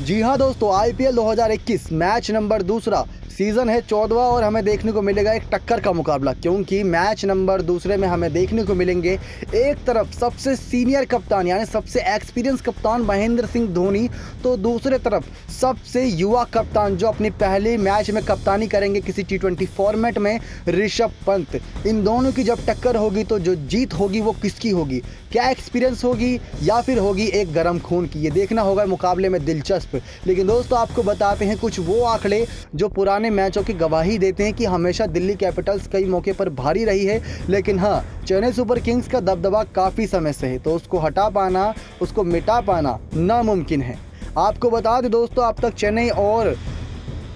जी हाँ दोस्तों, IPL 2021 match number दूसरा, सीज़न है 14वां और हमें देखने को मिलेगा एक टक्कर का मुकाबला, क्योंकि मैच नंबर दूसरे में हमें देखने को मिलेंगे एक तरफ सबसे सीनियर कप्तान यानी सबसे एक्सपीरियंस कप्तान महेंद्र सिंह धोनी, तो दूसरे तरफ सबसे युवा कप्तान जो अपनी पहले मैच में कप्तानी करेंगे किसी T20 फॉर्मेट में, ऋषभ पंत। इन दोनों की जब टक्कर होगी तो जो जीत होगी वो किसकी होगी? क्या एक्सपीरियंस होगी या फिर होगी एक गर्म खून की? ये देखना होगा मुकाबले में दिलचस्प। लेकिन दोस्तों आपको बताते हैं कुछ वो आंकड़े जो पुराने मैचों की गवाही देते हैं कि हमेशा दिल्ली कैपिटल्स कई मौके पर भारी रही है, लेकिन हाँ, चेन्नई सुपर किंग्स का दबदबा काफ़ी समय से है, तो उसको हटा पाना, उसको मिटा पाना नामुमकिन है। आपको बता दें दोस्तों, अब तक चेन्नई और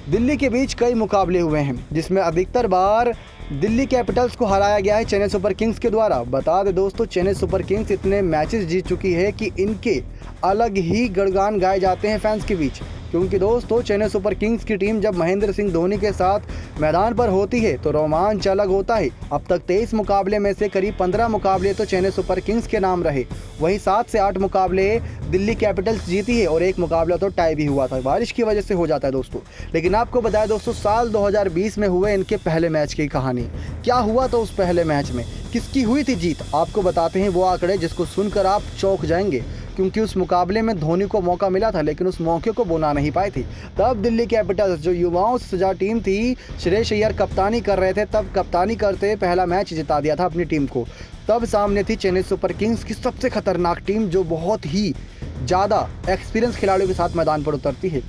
दिल्ली के बीच कई मुकाबले हुए हैं, जिसमें अधिकतर बार दिल्ली कैपिटल्स को हराया गया है चेन्नई सुपर किंग्स के द्वारा। बता दें दोस्तों, चेन्नई सुपर किंग्स इतने मैचेस जीत चुकी है कि इनके अलग ही गुणगान गाए जाते हैं फैंस के बीच, क्योंकि दोस्तों चेन्नई सुपर किंग्स की टीम जब महेंद्र सिंह धोनी के साथ मैदान पर होती है तो रोमांच अलग होता है। अब तक 23 मुकाबले में से करीब 15 मुकाबले तो चेन्नई सुपर किंग्स के नाम रहे, वहीं 7 से 8 मुकाबले दिल्ली कैपिटल्स जीती है और एक मुकाबला तो टाई भी हुआ था, बारिश की वजह से हो जाता है दोस्तों। लेकिन आपको बताया दोस्तों, साल 2020 में हुए इनके पहले मैच की कहानी क्या हुआ, तो उस पहले मैच में किसकी हुई थी जीत, आपको बताते हैं वो आंकड़े जिसको सुनकर आप चौंक जाएंगे, क्योंकि उस मुकाबले में धोनी को मौका मिला था लेकिन उस मौके को बुना नहीं पाई थी। तब दिल्ली कैपिटल्स जो युवाओं से सजा टीम थी, श्रेयस अय्यर कप्तानी कर रहे थे, तब कप्तानी करते पहला मैच जिता दिया था अपनी टीम को। तब सामने थी चेन्नई सुपर किंग्स की सबसे खतरनाक टीम जो बहुत ही ज़्यादा एक्सपीरियंस खिलाड़ियों के साथ मैदान पर उतरती है।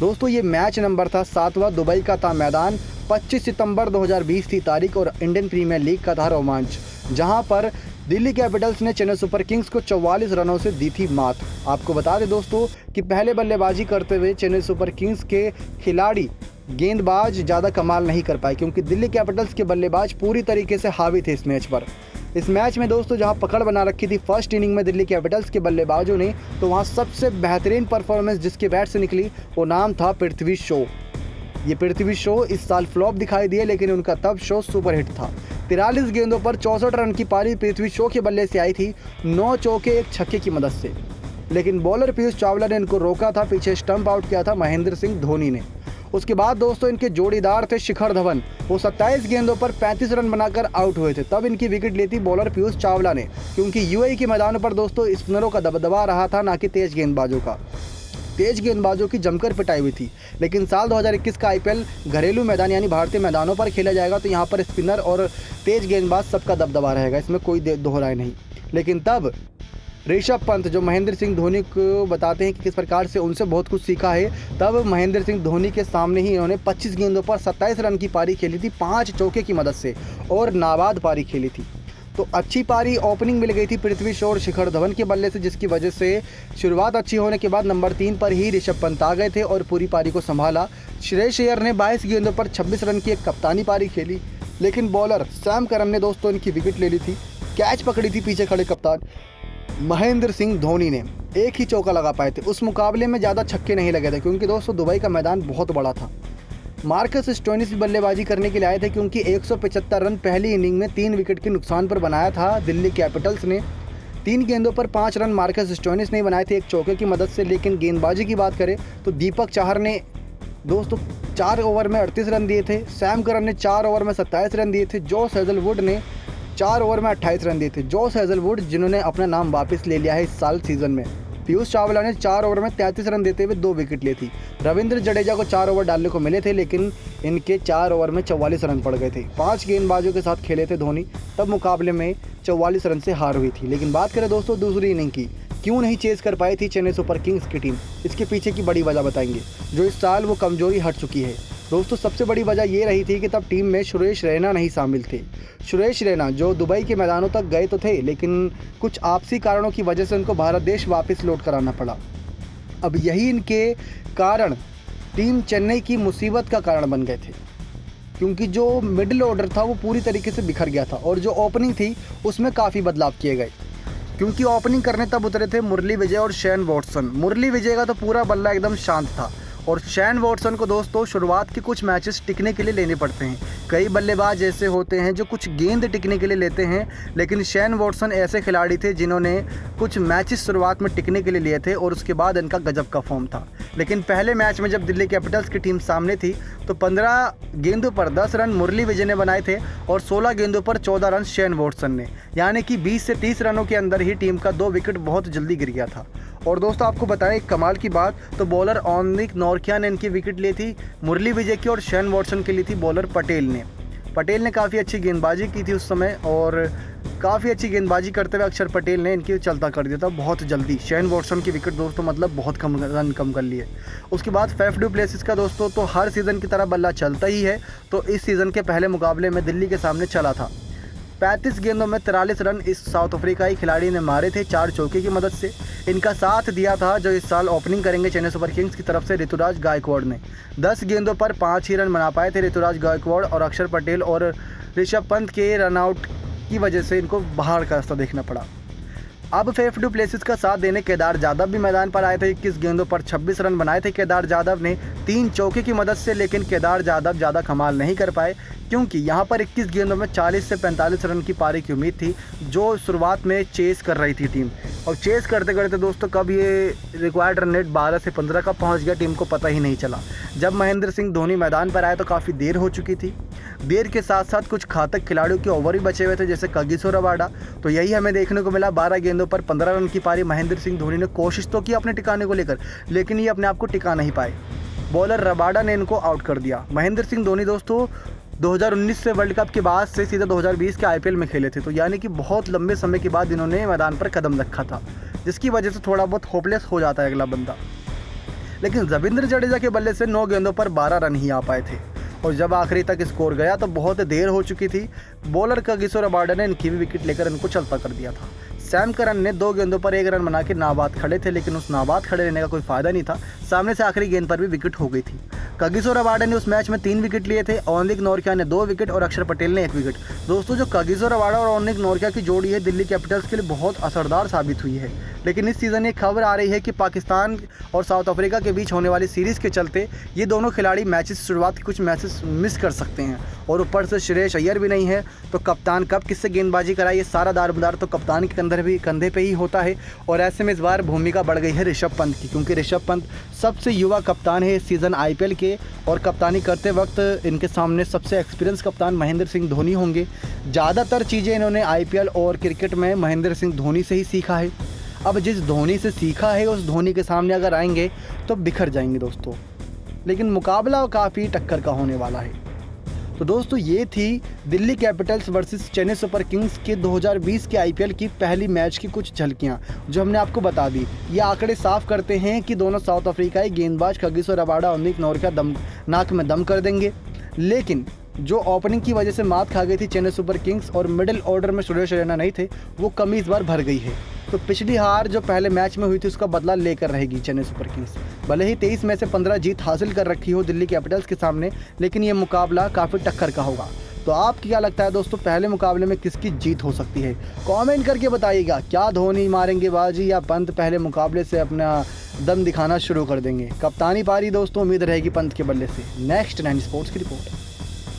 दोस्तों ये मैच नंबर था 7वां, दुबई का था मैदान, 25 सितंबर 2020 थी तारीख और इंडियन प्रीमियर लीग का था रोमांच, जहां पर दिल्ली कैपिटल्स ने चेन्नई सुपर किंग्स को 44 रनों से दी थी मात। आपको बता दें दोस्तों कि पहले बल्लेबाजी करते हुए चेन्नई सुपर किंग्स के खिलाड़ी गेंदबाज ज़्यादा कमाल नहीं कर पाए, क्योंकि दिल्ली कैपिटल्स के बल्लेबाज पूरी तरीके से हावी थे इस मैच पर। इस मैच में दोस्तों जहां पकड़ बना रखी थी फर्स्ट इनिंग में दिल्ली कैपिटल्स के बल्लेबाजों ने, तो वहां सबसे बेहतरीन परफॉर्मेंस जिसके बैट से निकली वो नाम था पृथ्वी शॉ। ये पृथ्वी शॉ इस साल फ्लॉप दिखाई दिए, लेकिन उनका तब शो सुपर हिट था। 43 गेंदों पर 64 रन की पारी पृथ्वी शॉ के बल्ले से आई थी, 9 चौके एक छक्के की मदद से। लेकिन बॉलर पीयूष चावला ने इनको रोका था, पीछे स्टंप आउट किया था महेंद्र सिंह धोनी ने। उसके बाद दोस्तों इनके जोड़ीदार थे शिखर धवन, वो 27 गेंदों पर 35 रन बनाकर आउट हुए थे। तब इनकी विकेट ली थी बॉलर पीयूष चावला ने, क्योंकि यूएई के मैदानों पर दोस्तों स्पिनरों का दबदबा रहा था, ना कि तेज गेंदबाजों का। तेज गेंदबाजों की जमकर पिटाई हुई थी। लेकिन साल 2021 का आईपीएल घरेलू मैदान यानी भारतीय मैदानों पर खेला जाएगा, तो यहाँ पर स्पिनर और तेज गेंदबाज सबका दबदबा रहेगा, इसमें कोई दोहराए नहीं। लेकिन तब ऋषभ पंत जो महेंद्र सिंह धोनी को बताते हैं कि किस प्रकार से उनसे बहुत कुछ सीखा है, तब महेंद्र सिंह धोनी के सामने ही इन्होंने 25 गेंदों पर 27 रन की पारी खेली थी 5 चौके की मदद से, और नाबाद पारी खेली थी। तो अच्छी पारी ओपनिंग मिल गई थी पृथ्वी शॉ और शिखर धवन के बल्ले से, जिसकी वजह से शुरुआत अच्छी होने के बाद नंबर 3 पर ही ऋषभ पंत आ गए थे और पूरी पारी को संभाला। श्रेयस अय्यर ने 22 गेंदों पर 26 रन की एक कप्तानी पारी खेली, लेकिन बॉलर सैम करन ने दोस्तों इनकी विकेट ले ली थी। कैच पकड़ी थी पीछे खड़े कप्तान महेंद्र सिंह धोनी ने, एक ही चौका लगा पाए थे। उस मुकाबले में ज़्यादा छक्के नहीं लगे थे, क्योंकि दोस्तों दुबई का मैदान बहुत बड़ा था। मार्कस स्टोइनिस भी बल्लेबाजी करने के लिए आए थे, क्योंकि 175 रन पहली इनिंग में 3 विकेट के नुकसान पर बनाया था दिल्ली कैपिटल्स ने। 3 गेंदों पर 5 रन मार्कस स्टोइनिस ने बनाए थे एक चौके की मदद से। लेकिन गेंदबाजी की बात करें तो दीपक चाहर ने दोस्तों 4 ओवर में 38 रन दिए थे, सैम करन ने 4 ओवर में 27 रन दिए थे, जॉस हेजलवुड ने 4 ओवर में 28 रन दिए थे। जॉस हेजलवुड जिन्होंने अपना नाम वापस ले लिया है इस साल सीजन में। पीयूष चावला ने 4 ओवर में 33 रन देते हुए 2 विकेट ली थी। रविंद्र जडेजा को 4 ओवर डालने को मिले थे, लेकिन इनके 4 ओवर में 44 रन पड़ गए थे। 5 गेंदबाजों के साथ खेले थे धोनी, तब मुकाबले में 44 रन से हार हुई थी। लेकिन बात करें दोस्तों दूसरी इनिंग की, क्यों नहीं चेज कर पाई थी चेन्नई सुपर किंग्स की टीम, इसके पीछे की बड़ी वजह बताएंगे, जो इस साल वो कमजोरी हट चुकी है। दोस्तों सबसे बड़ी वजह ये रही थी कि तब टीम में सुरेश रैना नहीं शामिल थे। सुरेश रैना जो दुबई के मैदानों तक गए तो थे, लेकिन कुछ आपसी कारणों की वजह से उनको भारत देश वापस लौट कर आना पड़ा। अब यही इनके कारण टीम चेन्नई की मुसीबत का कारण बन गए थे, क्योंकि जो मिडिल ऑर्डर था वो पूरी तरीके से बिखर गया था, और जो ओपनिंग थी उसमें काफ़ी बदलाव किए गए। क्योंकि ओपनिंग करने तब उतरे थे मुरली विजय और शेन वॉटसन। मुरली विजय का तो पूरा बल्ला एकदम शांत था, और शैन वॉटसन को दोस्तों शुरुआत के कुछ मैचेस टिकने के लिए लेने पड़ते हैं। कई बल्लेबाज ऐसे होते हैं जो कुछ गेंद टिकने के लिए लेते हैं, लेकिन शैन वॉटसन ऐसे खिलाड़ी थे जिन्होंने कुछ मैचेस शुरुआत में टिकने के लिए लिए थे और उसके बाद इनका गजब का फॉर्म था। लेकिन पहले मैच में जब दिल्ली कैपिटल्स की टीम सामने थी तो 15 गेंदों पर 10 रन मुरली विजय ने बनाए थे और 16 गेंदों पर 14 रन शैन वॉटसन ने, यानी कि 20 से 30 रनों के अंदर ही टीम का 2 विकेट बहुत जल्दी गिर गया था। और दोस्तों आपको बताएं एक कमाल की बात, तो बॉलर ऑनिक नोरकिया ने इनकी विकेट ली थी मुरली विजय की और शैन वॉटसन की ली थी बॉलर पटेल ने काफ़ी अच्छी गेंदबाजी की थी उस समय और काफ़ी अच्छी गेंदबाजी करते हुए अक्षर पटेल ने इनकी चलता कर दिया था बहुत जल्दी। शैन वॉटसन की विकेट दोस्तों मतलब बहुत कम रन कम कर लिए। उसके बाद फैफ डू प्लेसिस का दोस्तों तो हर सीज़न की तरह बल्ला चलता ही है, तो इस सीज़न के पहले मुकाबले में दिल्ली के सामने चला था। 35 गेंदों में 43 रन इस साउथ अफ्रीकाई खिलाड़ी ने मारे थे 4 चौके की मदद से। इनका साथ दिया था जो इस साल ओपनिंग करेंगे चेन्नई सुपर किंग्स की तरफ से ऋतुराज गायकवाड़ ने। 10 गेंदों पर 5 ही रन बना पाए थे ऋतुराज गायकवाड़ और अक्षर पटेल और ऋषभ पंत के रनआउट की वजह से इनको बाहर का रास्ता देखना पड़ा। अब फैफ डू प्लेसिस का साथ देने केदार जाधव भी मैदान पर आए थे। 21 गेंदों पर 26 रन बनाए थे केदार जाधव ने 3 चौके की मदद से, लेकिन केदार जाधव ज़्यादा कमाल नहीं कर पाए क्योंकि यहाँ पर 21 गेंदों में 40 से 45 रन की पारी की उम्मीद थी जो शुरुआत में चेस कर रही थी टीम। और चेस करते करते दोस्तों कब ये रिक्वायर्ड रन रेट 12 से 15 का पहुँच गया टीम को पता ही नहीं चला। जब महेंद्र सिंह धोनी मैदान पर आए तो काफ़ी देर हो चुकी थी। देर के साथ साथ कुछ घातक खिलाड़ियों के ओवर भी बचे हुए थे जैसे कागिसो रबाडा, तो यही हमें देखने को मिला। 12 गेंदों पर 15 रन की पारी महेंद्र सिंह धोनी ने कोशिश तो की अपने टिकाने को लेकर, लेकिन ये अपने आप को टिका नहीं पाए। बॉलर रबाडा ने इनको आउट कर दिया। महेंद्र सिंह धोनी दोस्तों 2019 से वर्ल्ड कप के बाद से सीधा 2020 के आईपीएल में खेले थे, तो यानी कि बहुत लंबे समय के बाद इन्होंने मैदान पर कदम रखा था, जिसकी वजह से थोड़ा बहुत होपलेस हो जाता है अगला बंदा। लेकिन रविंद्र जडेजा के बल्ले से 9 गेंदों पर 12 रन ही आ पाए थे और जब आखिरी तक स्कोर गया तो बहुत देर हो चुकी थी। बॉलर कागिसो रबाडा ने इनकी भी विकेट लेकर इनको चलता कर दिया था। सैम करन ने 2 गेंदों पर 1 रन बना के नाबाद खड़े थे, लेकिन उस नाबाद खड़े रहने का कोई फ़ायदा नहीं था। सामने से आखिरी गेंद पर भी विकेट हो गई थी। कागिसो रबाडा ने उस मैच में 3 विकेट लिए थे, ओनिक नोरकिया ने 2 विकेट और अक्षर पटेल ने 1 विकेट। दोस्तों जो कागिसो रबाडा और ओनिक नोरकिया की जोड़ी है दिल्ली कैपिटल्स के लिए बहुत असरदार साबित हुई है। लेकिन इस सीज़न एक खबर आ रही है कि पाकिस्तान और साउथ अफ्रीका के बीच होने वाली सीरीज़ के चलते ये दोनों खिलाड़ी मैचेस शुरुआत के कुछ मैचेस मिस कर सकते हैं और ऊपर से श्रेयस अय्यर भी नहीं है, तो कप्तान कब किससे गेंदबाजी कराए ये सारा दारोमदार तो कप्तान के कंधे पे ही होता है। और ऐसे में इस बार भूमिका बढ़ गई है ऋषभ पंत की, क्योंकि ऋषभ पंत सबसे युवा कप्तान है इस सीज़न आईपीएल के और कप्तानी करते वक्त इनके सामने सबसे एक्सपीरियंस कप्तान महेंद्र सिंह धोनी होंगे। ज़्यादातर चीज़ें इन्होंने आईपीएल और क्रिकेट में महेंद्र सिंह धोनी से ही सीखा है। अब जिस धोनी से सीखा है उस धोनी के सामने अगर आएंगे तो बिखर जाएंगे दोस्तों। लेकिन मुकाबला काफ़ी टक्कर का होने वाला है। तो दोस्तों ये थी Delhi Capitals versus Chennai super Kings के 2020 के आईपीएल की पहली मैच की कुछ झलकियां जो हमने आपको बता दी। ये आंकड़े साफ करते हैं कि दोनों साउथ अफ्रीकाई गेंदबाज कागिसो रबाडा ओनिक नोरकिया नाक में दम कर देंगे। लेकिन जो ओपनिंग की वजह से मात खा गई थी चेन्नई सुपर किंग्स और मिडिल ऑर्डर में श्रेयस अय्यर नहीं थे, वो कमी इस बार भर गई है। तो पिछली हार जो पहले मैच में हुई थी उसका बदला लेकर रहेगी चेन्नई सुपर किंग्स। भले ही 23 में से 15 जीत हासिल कर रखी हो दिल्ली कैपिटल्स के सामने, लेकिन ये मुकाबला काफ़ी टक्कर का होगा। तो आपकी क्या लगता है दोस्तों, पहले मुकाबले में किसकी जीत हो सकती है? कमेंट करके बताइएगा। क्या धोनी मारेंगे बाजी या पंत पहले मुकाबले से अपना दम दिखाना शुरू कर देंगे? कप्तानी पारी दोस्तों उम्मीद रहेगी पंत के बल्ले से। नेक्स्ट 9 स्पोर्ट्स की रिपोर्ट।